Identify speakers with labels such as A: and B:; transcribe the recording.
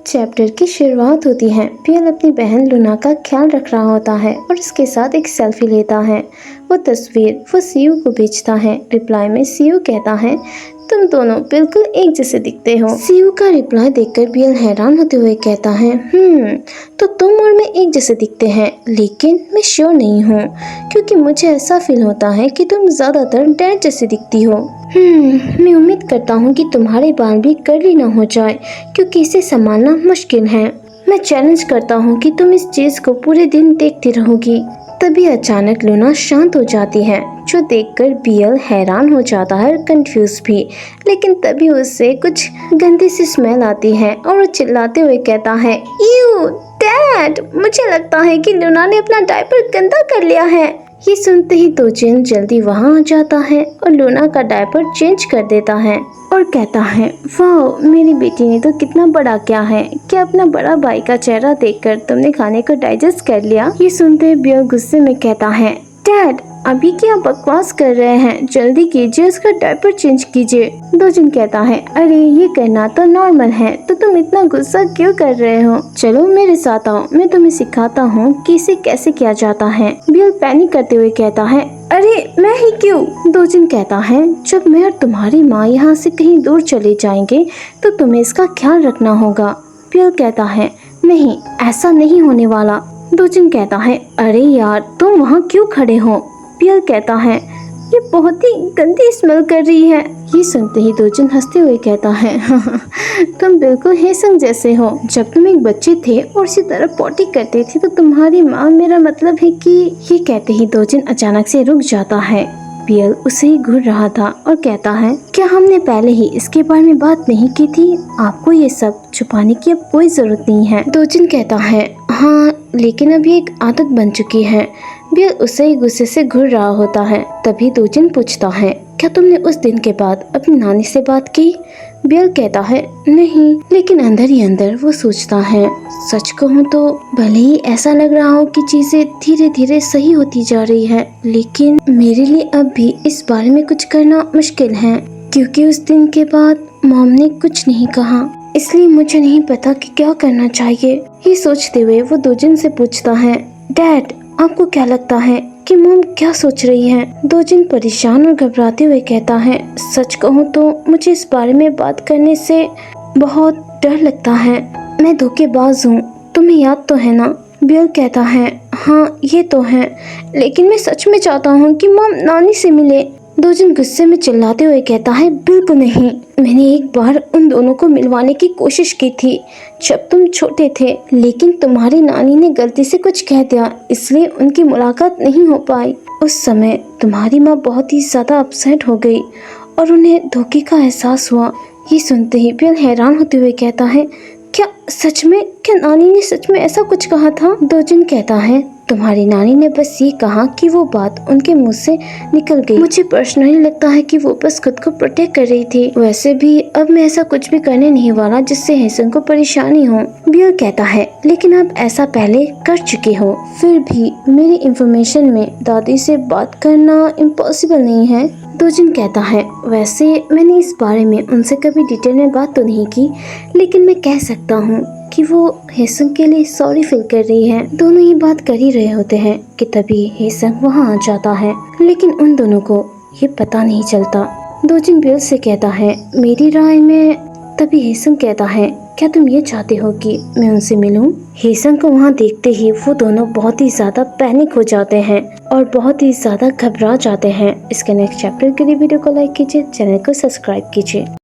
A: Chapter की शुरुआत होती है। पियल अपनी बहन लूना का ख्याल रख रहा होता है और उसके साथ एक सेल्फी लेता है। वो तस्वीर वो सीयू को भेजता है। रिप्लाई में सीयू कहता है, तुम दोनों बिल्कुल एक जैसे दिखते हो। सीयू का रिप्लाई देखकर पियल हैरान होते हुए कहता है, तो तुम और मैं एक जैसे दिखते हैं, लेकिन मैं श्योर नहीं हूँ क्योंकि मुझे ऐसा फील होता है कि तुम ज्यादातर डैड जैसे दिखती हो। मैं उम्मीद करता हूँ कि तुम्हारे बाल भी कर्ली ना हो जाए क्योंकि इसे संभालना मुश्किल है। मैं चैलेंज करता हूँ कि तुम इस चीज को पूरे दिन देखती रहोगी। तभी अचानक लूना शांत हो जाती है, जो देखकर पियल हैरान हो जाता है और कंफ्यूज भी। लेकिन तभी उससे कुछ गंदी सी स्मेल आती है और वो चिल्लाते हुए कहता है, यू डैड, मुझे लगता है कि लूना ने अपना डायपर गंदा कर लिया है। ये सुनते ही दोजिन जल्दी वहाँ आ जाता है और लूना का डायपर चेंज कर देता है और कहता है, वाह, मेरी बेटी ने तो कितना बड़ा किया है। क्या अपना बड़ा भाई का चेहरा देखकर तुमने खाने को डाइजेस्ट कर लिया? ये सुनते बियर गुस्से में कहता है, डैड, अभी क्या बकवास कर रहे हैं, जल्दी कीजिए, उसका डायपर चेंज कीजिए। दोजिन कहता है, अरे ये करना तो नॉर्मल है, तो तुम इतना गुस्सा क्यों कर रहे हो? चलो मेरे साथ आओ, मैं तुम्हें सिखाता हूँ कि इसे कैसे किया जाता है। बियल पैनिक करते हुए कहता है, अरे मैं ही क्यों? दोजिन कहता है, जब मैं और तुम्हारी माँ यहाँ से कहीं दूर चले जाएंगे तो तुम्हें इसका ख्याल रखना होगा। बियल कहता है, नहीं, ऐसा नहीं होने वाला। दोजिन कहता है, अरे यार, तुम वहाँ क्यों खड़े हो? पियल कहता है, ये बहुत ही गंदी स्मेल कर रही है। ये सुनते ही दोजिन हंसते हुए कहता है, तुम बिल्कुल हेसंग जैसे हो। जब तुम एक बच्चे थे और इसी तरह पॉटी करते थे तो तुम्हारी माँ, मेरा मतलब है कि। ये कहते ही दोजिन अचानक से रुक जाता है। पियल उसे ही घूर रहा था और कहता है, क्या हमने पहले ही इसके बारे में बात नहीं की थी? आपको ये सब छुपाने की अब कोई जरूरत नहीं है। दोजिन कहता है, हाँ, लेकिन अभी एक आदत बन चुकी है। बियल उसे ही गुस्से से घूर रहा होता है। तभी दोजिन पूछता है, क्या तुमने उस दिन के बाद अपनी नानी से बात की? बियल कहता है, नहीं, लेकिन अंदर ही अंदर वो सोचता है, सच कहूँ तो भले ही ऐसा लग रहा हो कि चीजें धीरे धीरे सही होती जा रही है, लेकिन मेरे लिए अब भी इस बारे में कुछ करना मुश्किल है क्योंकि उस दिन के बाद मॉम ने कुछ नहीं कहा, इसलिए मुझे नहीं पता कि क्या करना चाहिए। ये सोचते हुए वो दोजिन से पूछता है, डैड, आपको क्या लगता है कि मॉम क्या सोच रही है? दोजिन परेशान और घबराते हुए कहता है, सच कहूँ तो मुझे इस बारे में बात करने से बहुत डर लगता है। मैं धोखेबाज हूँ, तुम्हें याद तो है ना? बियल कहता है, हाँ ये तो है, लेकिन मैं सच में चाहता हूँ कि मॉम नानी से मिले। दोजिन गुस्से में चिल्लाते हुए कहता है, बिल्कुल नहीं, मैंने एक बार उन दोनों को मिलवाने की कोशिश की थी जब तुम छोटे थे, लेकिन तुम्हारी नानी ने गलती से कुछ कह दिया, इसलिए उनकी मुलाकात नहीं हो पाई। उस समय तुम्हारी माँ बहुत ही ज्यादा अपसेट हो गई और उन्हें धोखे का एहसास हुआ। ये सुनते ही बियल हैरान होते हुए कहता है, क्या सच में? क्या नानी ने सच में ऐसा कुछ कहा था? दोजिन कहता है, तुम्हारी नानी ने बस ये कहा कि वो बात उनके मुंह से निकल गई। मुझे पर्सनली लगता है कि वो बस खुद को प्रोटेक्ट कर रही थी। वैसे भी अब मैं ऐसा कुछ भी करने नहीं वाला जिससे हेसन को परेशानी हो। बियल कहता है, लेकिन आप ऐसा पहले कर चुके हो, फिर भी मेरी इंफॉर्मेशन में दादी से बात करना इम्पॉसिबल नहीं है। दोजिन कहता है, वैसे मैंने इस बारे में उनसे कभी डिटेल में बात तो नहीं की, लेकिन मैं कह सकता हूँ कि वो हेसंग के लिए सॉरी फील कर रही है। दोनों ये बात कर ही रहे होते हैं कि तभी हेसंग वहाँ आ जाता है, लेकिन उन दोनों को ये पता नहीं चलता। दोजिन बियल से कहता है, मेरी राय में। तभी हेसंग कहता है, क्या तुम ये चाहते हो कि मैं उनसे मिलूं? हेसंग को वहाँ देखते ही वो दोनों बहुत ही ज्यादा पैनिक हो जाते हैं और बहुत ही ज्यादा घबरा जाते हैं। इसके नेक्स्ट चैप्टर के लिए वीडियो को लाइक कीजिए, चैनल को सब्सक्राइब कीजिए।